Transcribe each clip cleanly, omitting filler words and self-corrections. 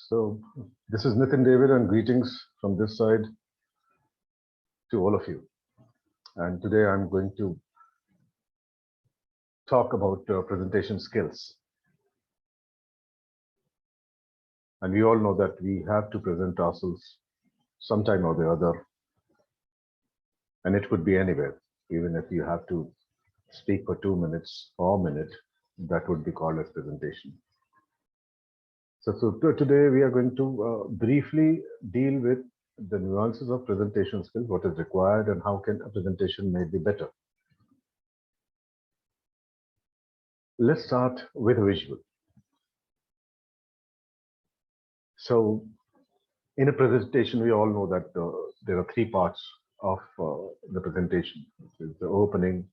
So this is Nitin David and greetings from this side to all of you. And today I'm going to talk about presentation skills. And we all know that we have to present ourselves sometime or the other. And it could be anywhere, even if you have to speak for 2 minutes or a minute, that would be called as presentation. So today we are going to briefly deal with the nuances of presentation skills, what is required and how can a presentation may be better. Let's start with a visual. So in a presentation, we all know that there are three parts of the presentation. It's the opening,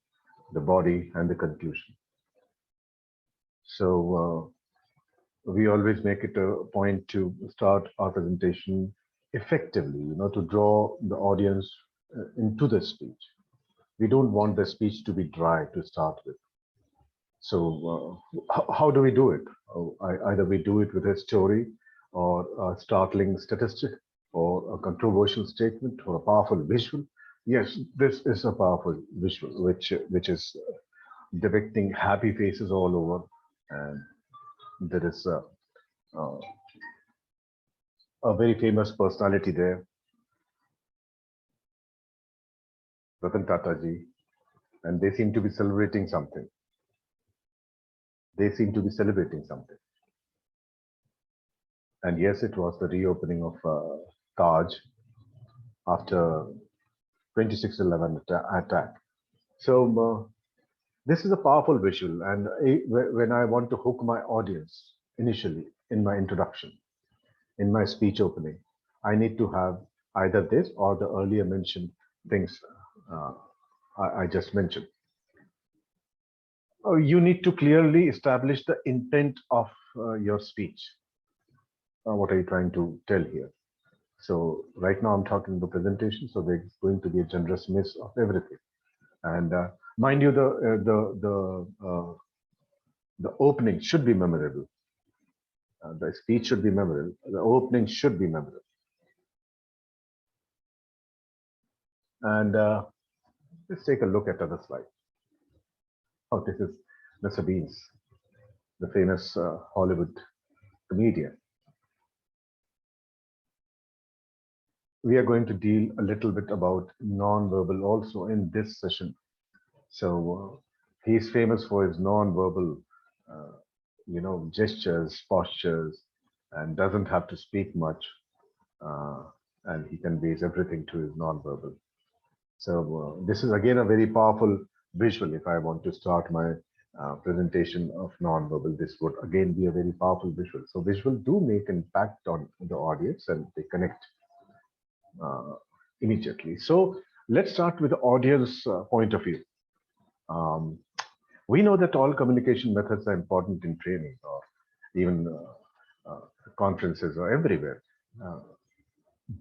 the body, and the conclusion. So we always make it a point to start our presentation effectively, to draw the audience into the speech. We don't want the speech to be dry to start with. So how do we do it? Either we do it with a story or a startling statistic or a controversial statement or a powerful visual. Yes, this is a powerful visual, which is depicting happy faces all over, and there is a very famous personality there, Ratan Tata ji, and they seem to be celebrating something. They seem to be celebrating something. And yes, it was the reopening of Taj after 26/11 attack. So this is a powerful visual, and when I want to hook my audience initially in my introduction, in my speech opening, I need to have either this or the earlier mentioned things I just mentioned. You need to clearly establish the intent of your speech. What are you trying to tell here? So right now I'm talking the presentation, so there's going to be a generous mix of everything. And mind you, the opening should be memorable. The speech should be memorable. The opening should be memorable. And let's take a look at other slide. Oh, this is Mr. Beans, the famous Hollywood comedian. We are going to deal a little bit about non-verbal also in this session. So he's famous for his non-verbal, gestures, postures, and doesn't have to speak much, and he conveys everything to his non-verbal. So this is again a very powerful visual. If I want to start my presentation of non-verbal, this would again be a very powerful visual. So visual do make impact on the audience and they connect immediately. So let's start with the audience point of view. We know that all communication methods are important in training or even conferences or everywhere.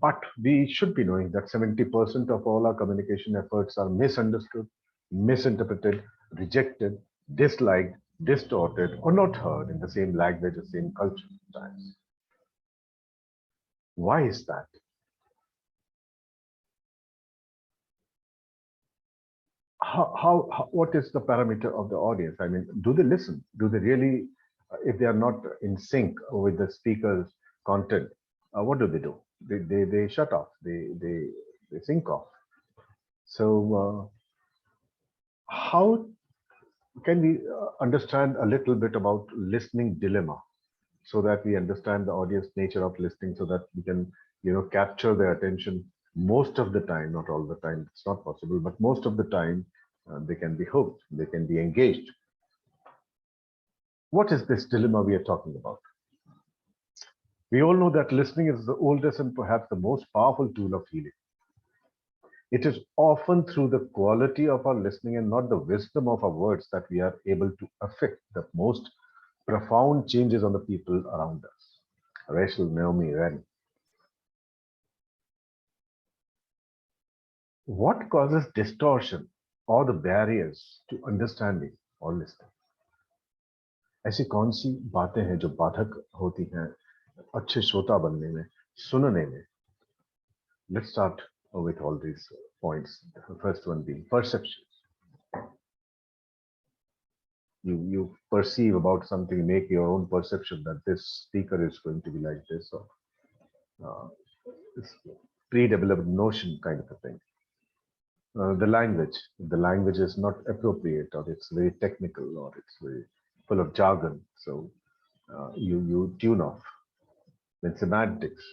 But we should be knowing that 70% of all our communication efforts are misunderstood, misinterpreted, rejected, disliked, distorted, or not heard in the same language or same culture sometimes. Why is that? What is the parameter of the audience? I mean, do they listen? Do they really, if they are not in sync with the speaker's content, what do? They shut off, they sync off. So how can we understand a little bit about listening dilemma so that we understand the audience nature of listening so that we can, capture their attention most of the time, not all the time, it's not possible, but most of the time they can be hooked, they can be engaged. What is this dilemma we are talking about? We all know that listening is the oldest and perhaps the most powerful tool of healing. It is often through the quality of our listening and not the wisdom of our words that we are able to affect the most profound changes on the people around us. Rachel Naomi Ren. What causes distortion or the barriers to understanding or listening? ऐसी कौन सी बातें हैं जो बाधक होती हैं अच्छे श्रोता बनने में, सुनने में. Let's start with all these points. The first one being perception. You perceive about something, make your own perception that this speaker is going to be like this, or uh, this pre-developed notion kind of a thing. The language is not appropriate, or it's very technical, or it's very full of jargon. So you tune off. Then semantics,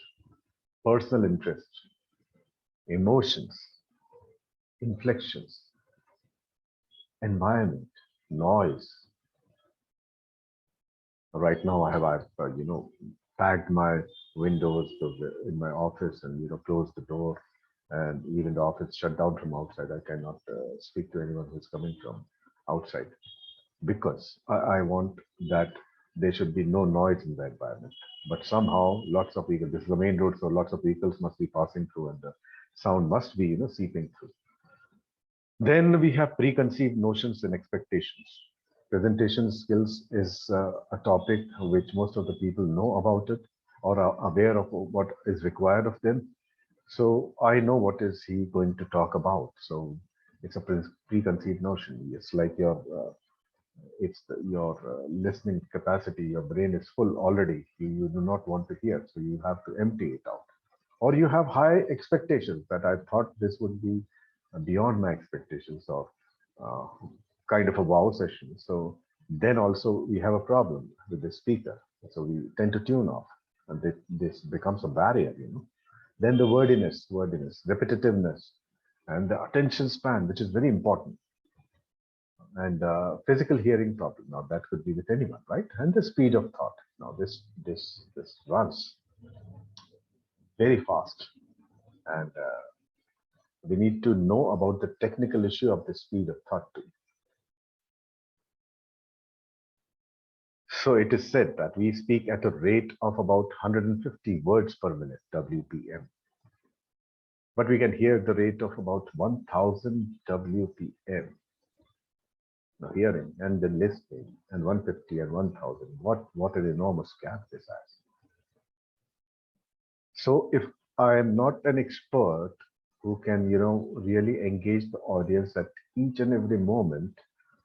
personal interest, emotions, inflections, environment, noise. Right now, I've packed my windows in my office, and closed the door, and even the office shut down from outside. I cannot speak to anyone who's coming from outside, because I want that there should be no noise in the environment. But somehow, lots of vehicles. This is the main road, so lots of vehicles must be passing through, and the sound must be seeping through. Then we have preconceived notions and expectations. Presentation skills is a topic which most of the people know about it, or are aware of what is required of them. So I know what is he going to talk about. So it's a preconceived notion. It's like your listening capacity. Your brain is full already. You do not want to hear, so you have to empty it out. Or you have high expectations that I thought this would be beyond my expectations, or uh, kind of a wow session. So then also we have a problem with the speaker. So we tend to tune off, and this becomes a barrier. Then the wordiness, repetitiveness, and the attention span, which is very important, and physical hearing problem. Now that could be with anyone, right? And the speed of thought. Now this runs very fast, and we need to know about the technical issue of the speed of thought too. So it is said that we speak at a rate of about 150 words per minute, WPM. But we can hear the rate of about 1000 WPM. Now hearing and then listening, and 150 and 1000. What an enormous gap this has. So if I am not an expert who can, really engage the audience at each and every moment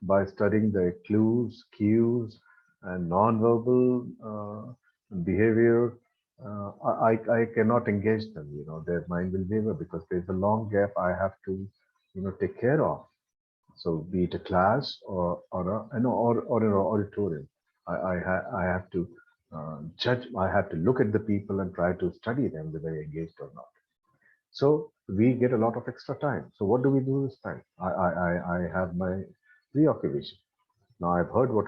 by studying the clues, cues, and nonverbal behavior, I cannot engage them. Their mind will waver because there's a long gap I have to, take care of. So be it a class or an auditorium, I have to judge. I have to look at the people and try to study them whether they're engaged or not. So we get a lot of extra time. So what do we do this time? I have my preoccupation. Now I've heard what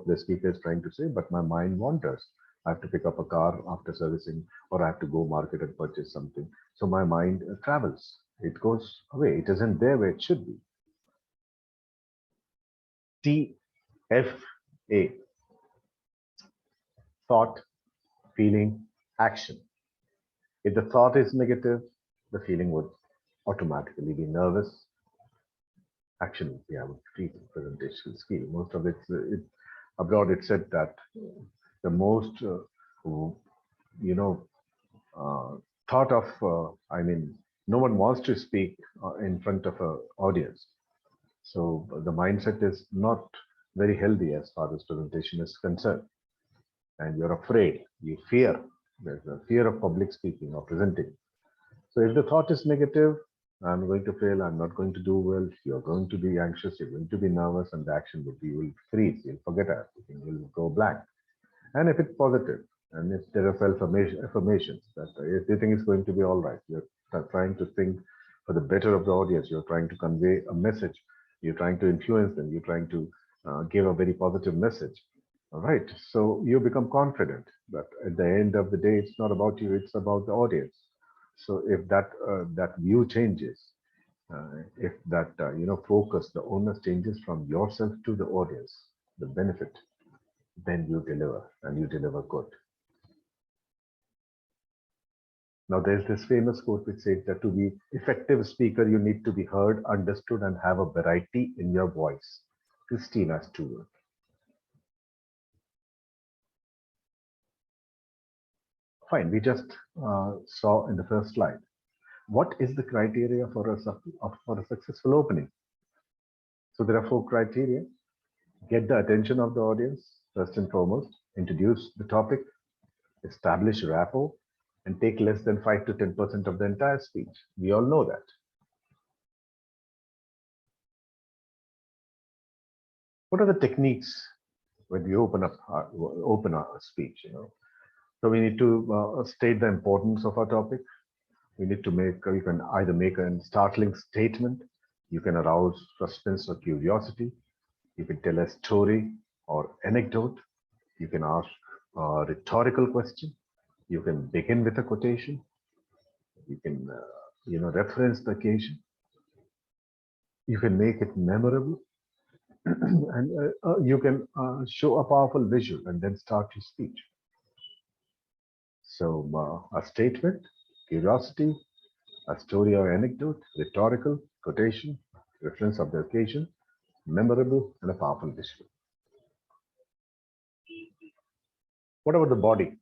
the speaker is trying to say, but my mind wanders. I have to pick up a car after servicing, or I have to go market and purchase something. So my mind travels. It goes away. It isn't there where it should be. TFA, thought, feeling, action. If the thought is negative, the feeling would automatically be nervous. Action would be, I would treat presentation skill. Most of abroad, it said that the most, you know, thought of, no one wants to speak in front of an audience. So the mindset is not very healthy as far as presentation is concerned. And you're afraid, you fear. There's a fear of public speaking or presenting. So if the thought is negative, I'm going to fail, I'm not going to do well, you're going to be anxious, you're going to be nervous, and the action would be, you'll freeze, you'll forget everything, you'll go blank. And if it's positive, and if there are self-affirmations that everything is going to be all right, you're trying to think for the better of the audience, you're trying to convey a message, you're trying to influence them, you're trying to give a very positive message. All right, so you become confident that at the end of the day, it's not about you, it's about the audience. So if that view changes, if that focus, the onus changes from yourself to the audience, the benefit, then you deliver, and you deliver good. Now, there's this famous quote which says that to be effective speaker, you need to be heard, understood, and have a variety in your voice. Christina Stewart. Fine, we just saw in the first slide. What is the criteria for for a successful opening? So there are 4 criteria. Get the attention of the audience, first and foremost. Introduce the topic, establish rapport, and take less than 5 to 10% of the entire speech. We all know that. What are the techniques when we open our speech? So we need to state the importance of our topic. We need to you can either make a startling statement, you can arouse suspense or curiosity, you can tell a story or anecdote, you can ask a rhetorical question, you can begin with a quotation, you can reference the occasion, you can make it memorable, and you can show a powerful visual and then start your speech. So a statement, curiosity, a story or anecdote, rhetorical, quotation, reference of the occasion, memorable, and a powerful visual. What about the body?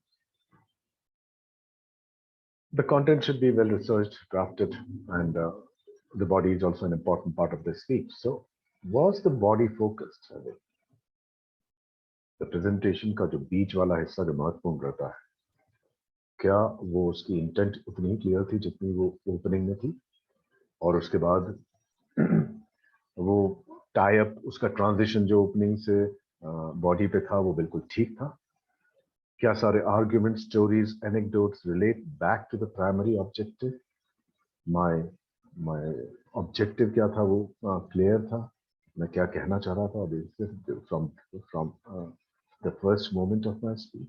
The content should be well researched, drafted, and the body is also an important part of the speech. So, was the body focused? The presentation का जो बीच वाला हिस्सा जो महत्वपूर्ण रहता है, क्या वो उसकी इंटेंट उतनी ही क्लियर थी जितनी वो ओपनिंग में थी, और उसके बाद वो टाई अप, उसका ट्रांजिशन जो ओपनिंग से बॉडी पे था वो बिल्कुल ठीक था? क्या सारे argument, stories, anecdotes relate back to the primary objective? My objective क्या था वो क्लियर था? मैं क्या कहना चाह रहा था from the first moment of my speech?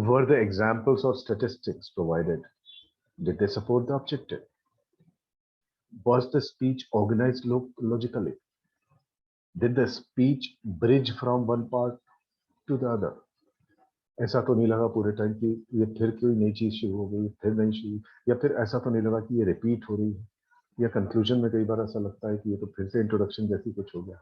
Were the examples or statistics provided? Did they support the objective? Was the speech organized logically? Did the speech bridge from one part to the other? ऐसा तो नहीं लगा पूरे time कि ये फिर कोई नई चीज शुरू हो गई, फिर नहीं शुरू, या फिर ऐसा तो नहीं लगा कि ये रिपीट हो रही है, या कंक्लूजन में कई बार ऐसा लगता है कि ये तो फिर से इंट्रोडक्शन जैसी कुछ हो गया।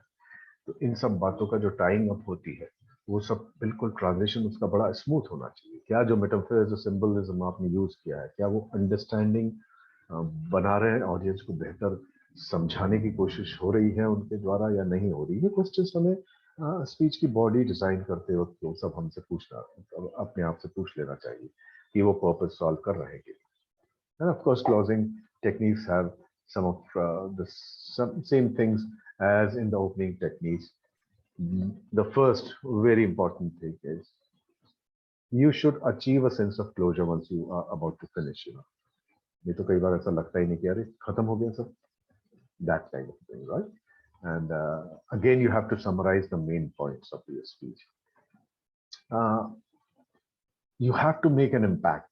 तो इन सब बातों का जो टाइम अप होती है, वो सब बिल्कुल ट्रांजिशन उसका बड़ा स्मूथ होना चाहिए। क्या जो मेटाफर, सिंबलिज्म आपने यूज किया है, क्या वो अंडरस्टैंडिंग बना रहे हैं, ऑडियंस को बेहतर समझाने की कोशिश हो रही है उनके द्वारा या नहीं हो रही है? क्वेश्चंस हमें स्पीच की बॉडी डिजाइन करते वक्त वो सब हमसे पूछना, अपने आप से पूछ लेना चाहिए कि वो पर्पस सॉल्व कर रहे हैं। End of course closing techniques have some of the same things as in the opening techniques. The first very important thing is you should achieve a sense of closure once you are about to finish. नहीं तो कई बार ऐसा लगता ही नहीं कि अरे खत्म हो गया सब, that kind of thing, right? And again, you have to summarize the main points of your speech. You have to make an impact.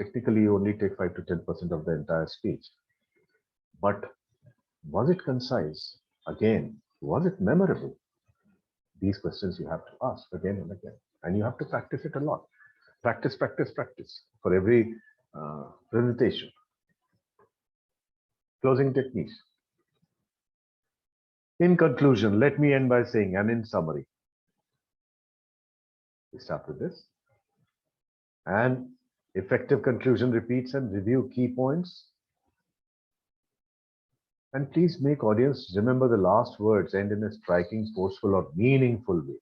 Technically, you only take 5 to 10% of the entire speech. But was it concise? Again, was it memorable? These questions you have to ask again and again. And you have to practice it a lot. Practice, practice, practice for every presentation. Closing techniques. In conclusion, let me end by saying, and in summary, we start with this. And effective conclusion repeats and review key points. And please make audience remember the last words end in a striking, forceful, or meaningful way.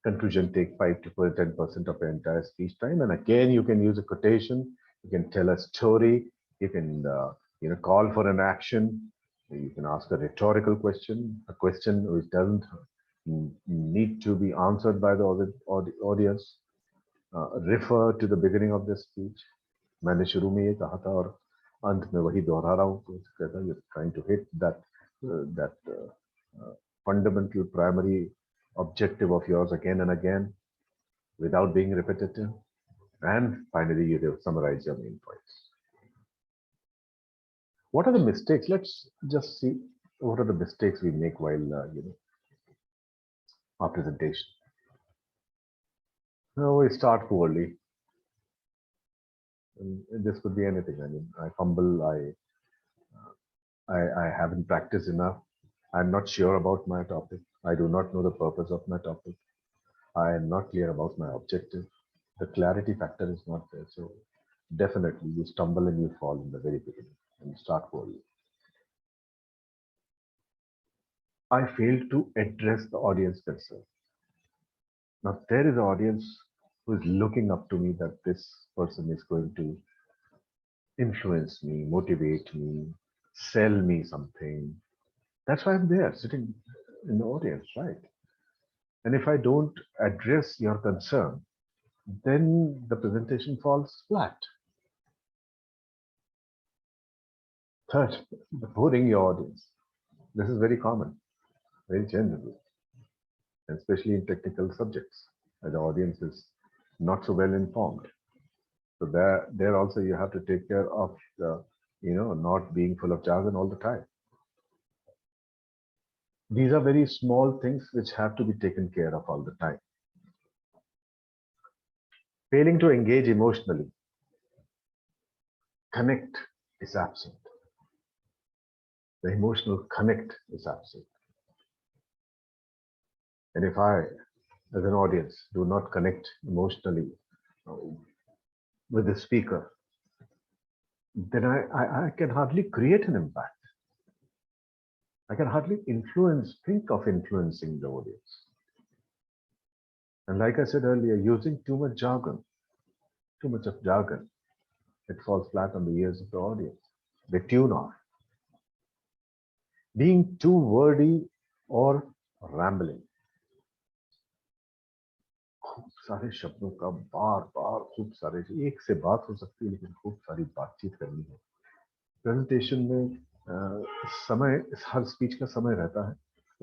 Conclusion take 5 to 10% of the entire speech time. And again, you can use a quotation, you can tell a story, you can call for an action, you can ask a rhetorical question, a question which doesn't need to be answered by the audience. Refer to the beginning of the speech. मैंने शुरू में ये कहा था और अंत में वही दोहरा रहा हूँ, तो कहता है you're trying to hit that fundamental primary objective of yours again and again without being repetitive. And finally, you summarize your main points. What are the mistakes? Let's just see what are the mistakes we make while our presentation. Now we start poorly. And this could be anything. I mean, I fumble. I haven't practiced enough. I'm not sure about my topic. I do not know the purpose of my topic. I am not clear about my objective. The clarity factor is not there. So definitely you stumble and you fall in the very beginning and start worrying. I failed to address the audience concern. Now there is an audience who is looking up to me that this person is going to influence me, motivate me, sell me something. That's why I'm there sitting in the audience, right? And if I don't address your concern, then the presentation falls flat. Third, boring your audience. This is very common, very general, especially in technical subjects. The audience is not so well informed. So there also you have to take care of the, not being full of jargon all the time. These are very small things which have to be taken care of all the time. Failing to engage emotionally, connect is absent. The emotional connect is absent. And if I, as an audience, do not connect emotionally uh, with the speaker, then I can hardly create an impact. I can hardly think of influencing the audience. And like I said earlier, using too much jargon, too much of jargon, it falls flat on the ears of the audience. They tune off. Being too wordy or rambling. खूब सारे शब्दों का बार बार खूब सारे एक से बात हो सकती है लेकिन खूब सारी बातचीत करनी है प्रेजेंटेशन में समय हर स्पीच का समय रहता है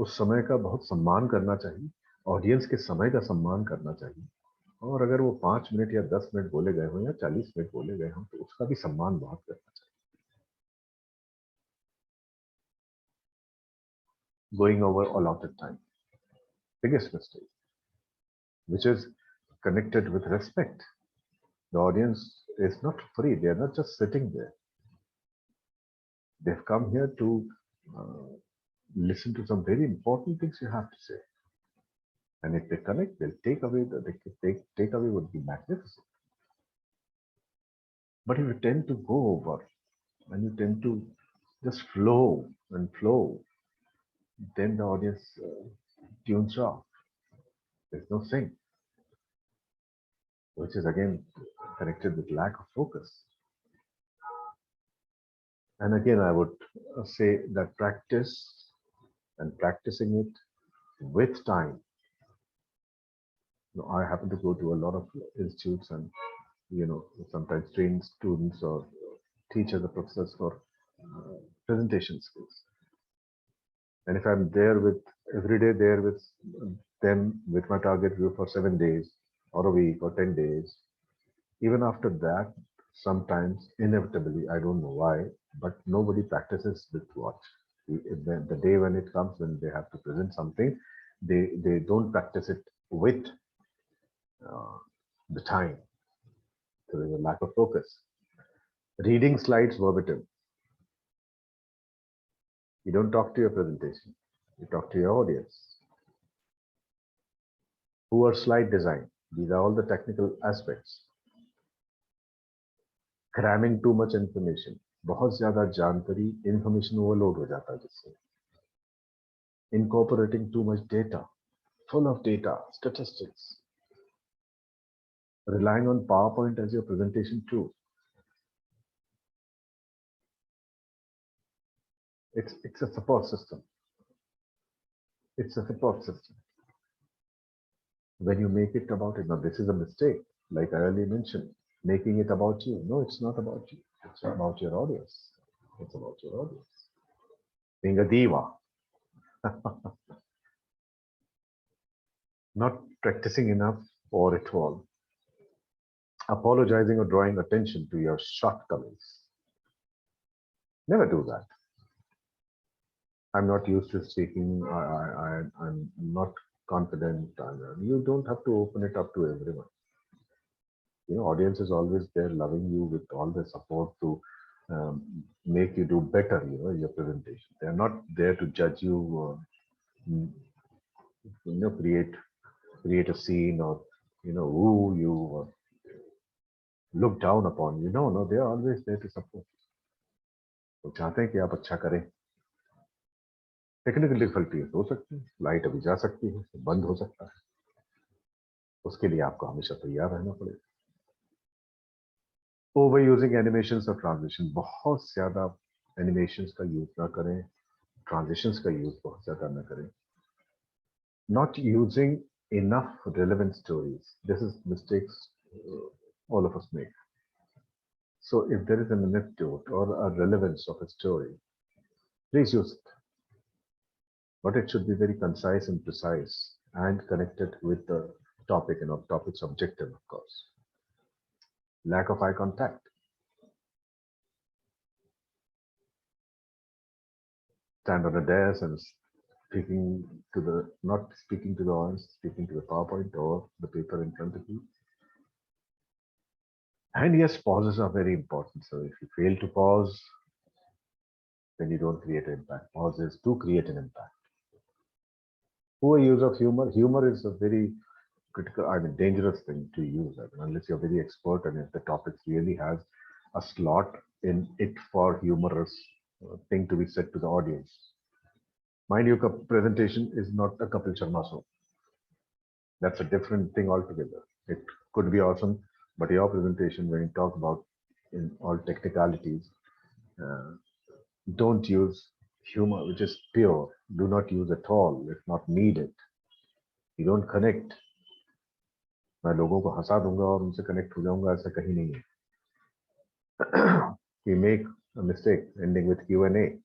उस समय का बहुत सम्मान करना चाहिए ऑडियंस के समय का सम्मान करना चाहिए और अगर वो 5 मिनट या 10 मिनट बोले गए हों या 40 मिनट बोले गए हों तो उसका भी सम्मान बहुत करना चाहिए going over allotted time biggest mistake which is connected with respect the audience is not free they are not just sitting there they've come here to uh, listen to some very important things you have to say and if they connect they'll take away take away would be magnificent but if you tend to go over and you tend to just flow and flow then the audience tunes off there's no sync which is again connected with lack of focus and again I would say that practice and practicing it with time I happen to go to a lot of institutes and sometimes train students or teach other professors for presentation skills and if I'm there with every day there with them with my target group for 7 days or a week or 10 days even after that sometimes inevitably I don't know why but nobody practices with what the day when it comes when they have to present something they don't practice it with uh, the time so there's a lack of focus reading slides verbatim you don't talk to your presentation you talk to your audience poor slide design these are all the technical aspects cramming too much information बहुत ज्यादा जानकारी information overload हो जाता है जिससे incorporating too much data full of data statistics relying on PowerPoint as your presentation tool it's a support system it's a support system when you make it about it now this is a mistake like I earlier mentioned making it about you no it's not about you it's about your audience it's about your audience being a diva not practicing enough or at all apologizing or drawing attention to your shortcomings never do that I'm not used to speaking I'm not confident you don't have to open it up to everyone audience is always there loving you with all the support to make you do better, in your presentation. They are not there to judge you, mm, create a scene, or who you look down upon. No, they are always there to support. वो चाहते हैं कि आप अच्छा करें. Technical difficulties हो सकती है, लाइट अभी जा सकती है, बंद हो सकता है, उसके लिए आपको हमेशा तैयार रहना पड़ेगा. ओवर यूजिंग एनिमेशंस और ट्रांजिशन, बहुत ज्यादा एनिमेशंस का यूज ना करें, ट्रांजिशंस का यूज बहुत ज्यादा ना करें. Not using enough relevant stories. This is mistakes all of us make. So if there is an anecdote or a relevance of a story, please use it. But it should be very concise and precise and connected with the topic and topic's objective, of course. Lack of eye contact. Stand on a desk and not speaking to the audience, speaking to the PowerPoint or the paper in front of you. And yes, pauses are very important. So if you fail to pause, then you don't create an impact. Pauses do create an impact. Poor use of humor. Humor is a very critical, dangerous thing to use. Unless you're very expert and if the topic really has a slot in it for humorous thing to be said to the audience. Mind you, presentation is not a Kapil Sharma show. That's a different thing altogether. It could be awesome, but your presentation, when you talk about in all technicalities, don't use humor, which is pure. Do not use at all if not needed. You don't connect. मैं लोगों को हंसा दूंगा और उनसे connect हो जाऊंगा, ऐसा कहीं नहीं है. We make a mistake ending with Q&A.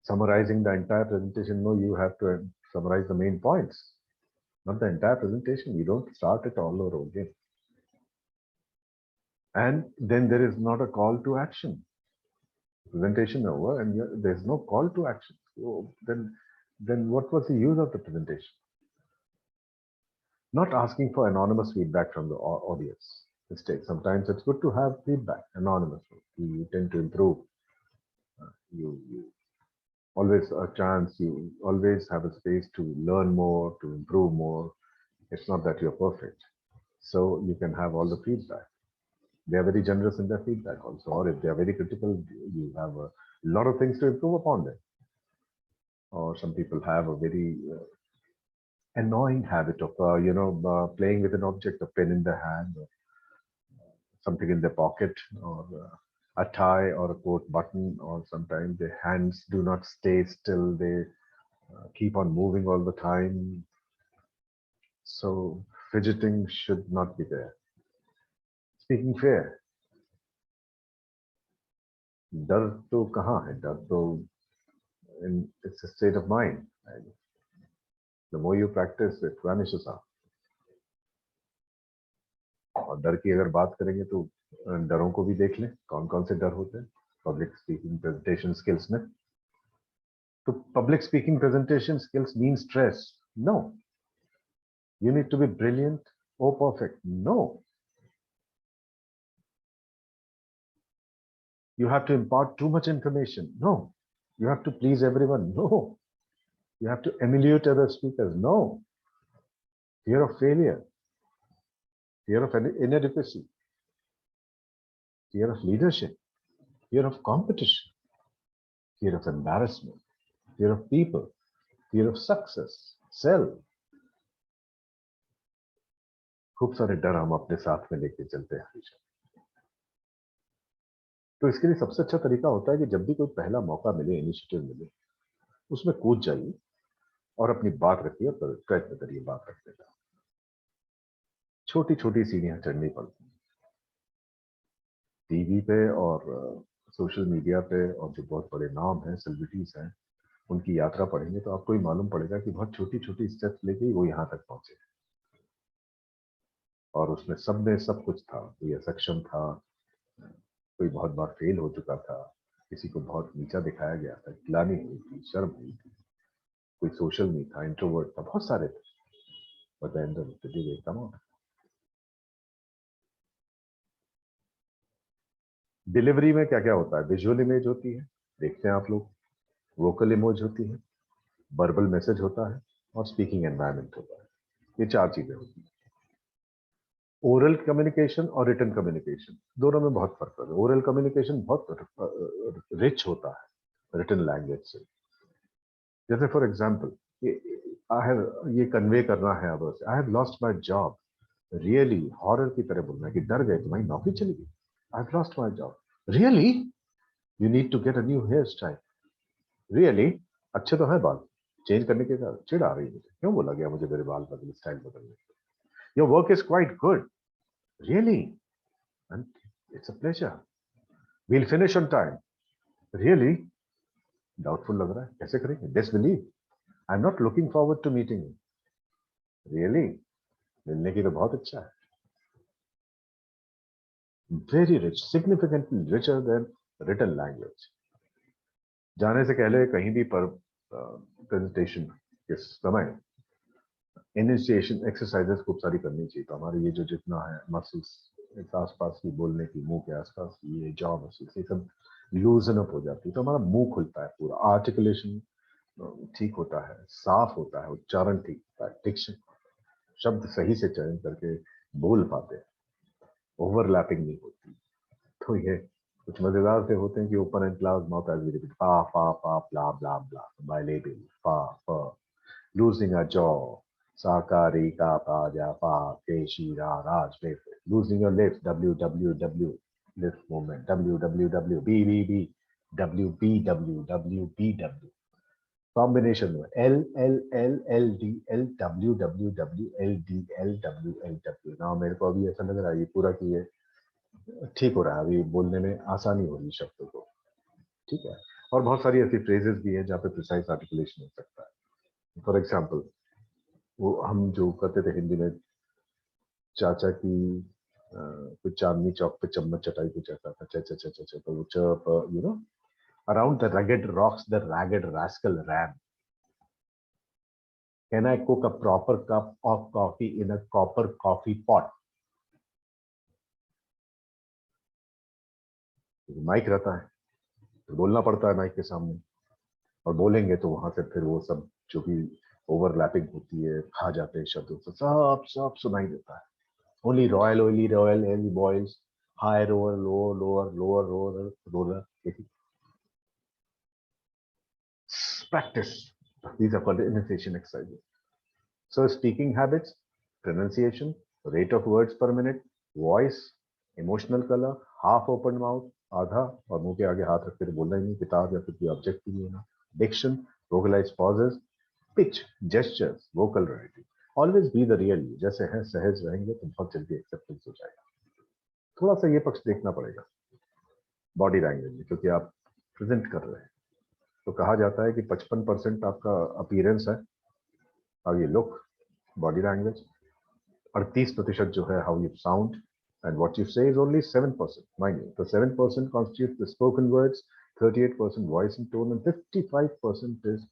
Summarizing the entire presentation. No, you have to summarize the main points, not the entire presentation. You don't start it all over again. And then there is not a call to action. Presentation over and there's no call to action. So then what was the use of the presentation? Not asking for anonymous feedback from the audience. Mistake. Sometimes it's good to have feedback anonymously. You tend to improve. You always a chance. You always have a space to learn more, to improve more. It's not that you're perfect. So you can have all the feedback. They are very generous in their feedback also. Or if they are very critical, you have a lot of things to improve upon them. Or some people have a very annoying habit of, playing with an object, a pen in their hand, or something in their pocket, or a tie or a coat button, or sometimes their hands do not stay still. They keep on moving all the time. So fidgeting should not be there. Speaking fair. डर तो कहाँ है? डर तो it's a state of mind. The more you practice, it vanishes out. और डर की अगर बात करेंगे तो डरों को भी देख लें, कौन कौन से डर होते हैं पब्लिक स्पीकिंग प्रेजेंटेशन स्किल्स में. तो public speaking presentation skills mean stress? No. You need to be brilliant or perfect? No. You have to impart too much information? No. You have to please everyone? No. You have to emulate other speakers? No. Fear of failure, fear of inadequacy, fear of leadership, fear of competition, fear of embarrassment, fear of people, fear of success, self. खूब सारे डर हम अपने साथ में लेके चलते हैं हमेशा. तो इसके लिए सबसे अच्छा तरीका होता है कि जब भी कोई पहला मौका मिले, इनिशिएटिव मिले, उसमें कूद जाइए और अपनी बात रखिए, प्रयत्न करिए बात रखने का. छोटी छोटी सीढ़ियां चढ़नी पड़ती हैं. टीवी पे और सोशल मीडिया पे और जो बहुत बड़े नाम हैं, सेलिब्रिटीज हैं, उनकी यात्रा पढ़ेंगे तो आपको ही मालूम पड़ेगा कि बहुत छोटी छोटी स्टेप्स लेके ही वो यहाँ तक पहुंचे. और उसमें सब में सब कुछ था. कोई असक्षम था, कोई बहुत बार फेल हो चुका था, किसी को बहुत नीचा दिखाया गया था, गिलानी हुई थी, शर्म हुई थी, कोई सोशल नहीं था, इंट्रोवर्ट था, बहुत सारे थे. But the end of the day, come on. Delivery में क्या क्या होता है? विजुअल इमेज होती है, देखते हैं आप लोग, वोकल इमेज होती है, वर्बल मैसेज होता है, और स्पीकिंग एनवायरनमेंट होता है। ये 4 चीजें होती हैं। ओरल कम्युनिकेशन और रिटन कम्युनिकेशन दोनों में बहुत फर्क है। ओरल कम्युनिकेशन बहुत रिच होता है रिटन लैंग्वेज से। जैसे फॉर एग्जांपल, आई हैव ये कन्वे करना है अब, आई have lost my job, really horror की तरह बोलना है कि डर गए, तुम्हारी नौकरी चली गई, I have lost my job, really you need to get a new hair style, really अच्छे तो है बाल, चेंज करने के बाद चिढ़ आ रही है मुझे, क्यों बोला गया मुझे मेरे बाल बदलने, स्टाइल बदलने? Your work is quite good, really, and it's a pleasure, we'll finish on time, really doubtful लग रहा है, कैसे करेंगे, disbelieve, I am not looking forward to meeting you, really मिलने की तो बहुत अच्छा है। Very rich, significantly richer than written language. जाने से पहले कहीं भी पर प्रेजेंटेशन के समय इनिशिएशन एक्सरसाइजेस खूब सारी करनी चाहिए, तो हमारे ये जो जितना है मसल्स आसपास की, बोलने की, मुंह के आसपास ये जॉ मसल्स, ये सब लूजन अप हो जाती है, तो हमारा मुंह खुलता है, पूरा आर्टिकुलेशन ठीक होता है, साफ होता है, उच्चारण ठीक होता है, डिक्शन, शब्द सही से चयन करके बोल पाते हैं, ओवरलैपिंग नहीं होती। तो ये कुछ मजेदार से होते हैं कि open and close mouth as we repeat, फा ब्ला ब्ला ब्ला, बायलेबियल, फा फ, losing a jaw, sakari ka pa ja pa ke shi ra raj lift, losing your lift, www, lift movement, www, bbb, wbw, combination में l l l l d l w w w l d l w l w। ना मेरे को अभी ऐसा लग रहा है ये पूरा कि ये ठीक हो रहा है, अभी बोलने में आसानी हो रही है शब्दों को, ठीक है। और बहुत सारी ऐसी फ्रेजेस भी है जहाँ पे प्रिसाइज आर्टिकुलेशन हो सकता है। फॉर एग्जाम्पल, वो हम जो करते थे हिंदी में, चाचा की कुछ चांदनी चौक पे चम्मच चटाई, कुछ ऐसा था, च च च च च, तो वो च, you know, around the rugged rocks the ragged rascal ran, can I cook a proper cup of coffee in a copper coffee pot? Mic रहता है तो बोलना पड़ता है माइक के सामने, और बोलेंगे तो वहां से फिर वो सब जो भी ओवरलैपिंग होती है, खा जाते हैं शब्दों से, सब सब सुनाई देता है। Only royal, heavy boys, high roller, lower roller. Practice. These are called the initiation exercises. So speaking habits, pronunciation, rate of words per minute, voice, emotional color, half open mouth, आधा, और मुंह के आगे हाथ रख कर बोलना ही नहीं, किताब या फिर कोई ऑब्जेक्ट भी नहीं होना, diction, vocalized pauses, pitch, gestures, vocal variety. Always be the real you. जैसे हैं सहज रहेंगे तो बहुत जल्दी एक्सेप्टेंस हो जाएगा। थोड़ा सा ये पक्ष देखना पड़ेगा बॉडी लैंग्वेज में, क्योंकि आप प्रेजेंट कर रहे हैं। तो कहा जाता है कि 55% आपका अपीयरेंस है, how you look, body language, 38% जो है how you sound, and what you say is only 7%, mind you. The 7% constitutes the spoken words, 38% voice and tone, and 55% is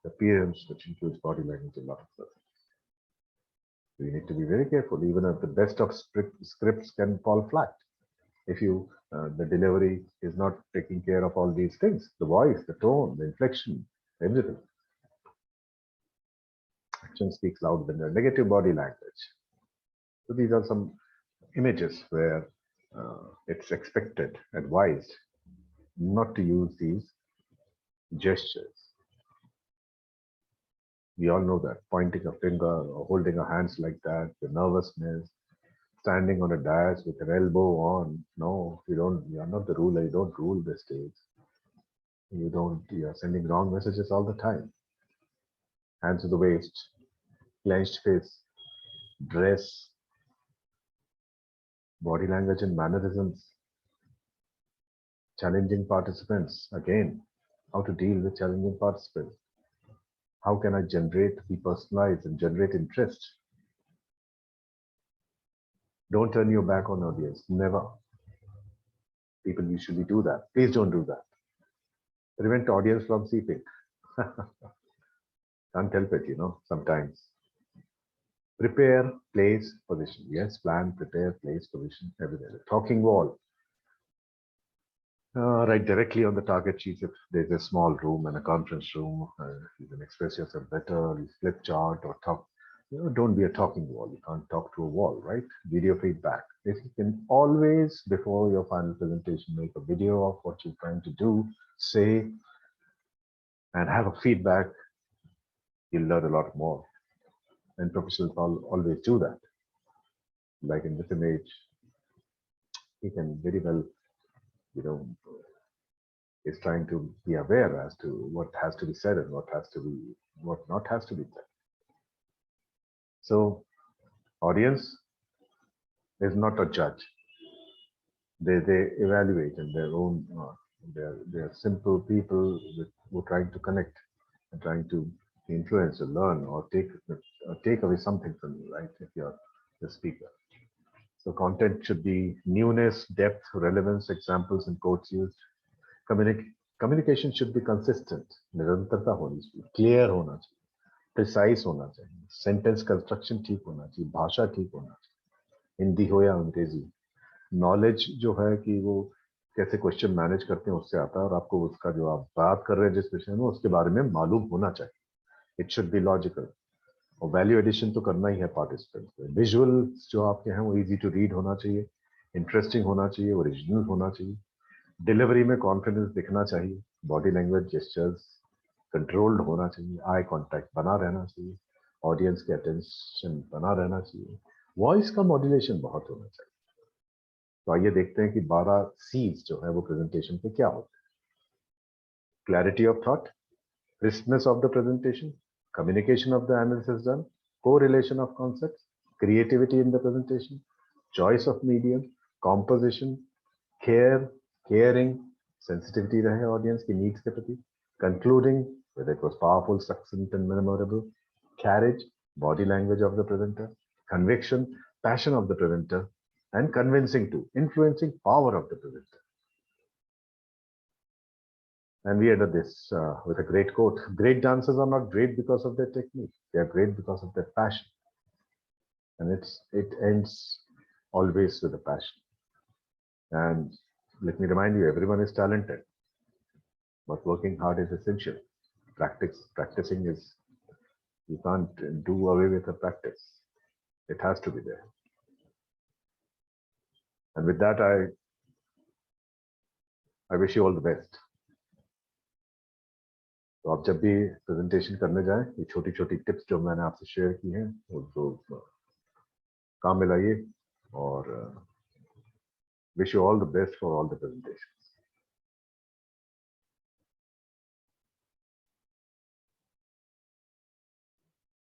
appearance, which includes body language and a lot of stuff. So you need to be very careful, even if the best of scripts can fall flat. If you the delivery is not taking care of all these things, the voice, the tone, the inflection, everything. Action speaks louder than the negative body language. So these are some images where it's expected, advised not to use these gestures. We all know that pointing a finger or holding our hands like that, the nervousness, standing on a dais with your elbow on. No, you don't. You are not the ruler. You don't rule the stage. You don't. You are sending wrong messages all the time. Hands to the waist, clenched face, dress, body language and mannerisms, challenging participants. Again, how to deal with challenging participants. How can I be personalized and generate interest? Don't turn your back on audience. Never. People usually do that. Please don't do that. Prevent audience from seeping. Can't help it, sometimes. Prepare, place, position. Yes, plan, prepare, place, position, everything. Talking wall. Write directly on the target sheets if there's a small room and a conference room. You can express yourself better. You flip chart or talk. Don't be a talking wall. You can't talk to a wall, right? Video feedback. If you can always, before your final presentation, make a video of what you're trying to do, say, and have a feedback, you'll learn a lot more. And professionals always do that. Like in this image, he can very well, you know, is trying to be aware as to what has to be said and what not has to be said. So audience is not a judge. They evaluate in their own. They're simple people who are trying to connect and trying to influence or learn or take away something from you, right? If you're the speaker. So content should be newness, depth, relevance, examples and quotes used. Communication should be consistent, निरंतरता होनी चाहिए, clear होना चाहिए, precise होना चाहिए, sentence construction ठीक होना चाहिए, भाषा ठीक होना चाहिए, हिंदी हो या अंग्रेजी. नॉलेज जो है कि वो कैसे क्वेश्चन मैनेज करते हैं उससे आता है और आपको उसका जो आप बात कर रहे हैं जिस विषय में उसके बारे में मालूम होना चाहिए. इट शुड बी लॉजिकल और वैल्यू एडिशन तो करना ही है पार्टिसिपेंट को. विजुअल्स जो आपके हैं वो इजी टू रीड होना चाहिए, इंटरेस्टिंग होना चाहिए, ओरिजिनल होना चाहिए. डिलीवरी में कॉन्फिडेंस दिखना चाहिए, बॉडी लैंग्वेज जेस्चर्स कंट्रोल्ड होना चाहिए, आई कांटेक्ट बना रहना चाहिए, ऑडियंस के अटेंशन बना रहना चाहिए, वॉइस का मॉड्यूलेशन बहुत होना चाहिए. तो आइए देखते हैं कि 12 सीज जो है वो प्रेजेंटेशन पे क्या होते हैं. Clarity of thought, crispness of the presentation, communication of the analysis done, correlation of concepts, creativity in the presentation, choice of medium, composition, care, caring, sensitivity रहे audience की needs के प्रति, concluding whether it was powerful, succinct and memorable, carriage, body language of the presenter, conviction, passion of the presenter, and convincing to influencing power of the presenter. And we ended this with a great quote. Great dancers are not great because of their technique. They are great because of their passion. And it ends always with a passion. And let me remind you, everyone is talented, but working hard is essential. Practicing is, you can't do away with the practice. It has to be there. And with that, I wish you all the best. तो आप जब भी presentation करने जाएं, ये छोटी छोटी tips जो मैंने आपसे शेयर की हैं वो तो काम में लाइए और wish you all the best for all the presentation.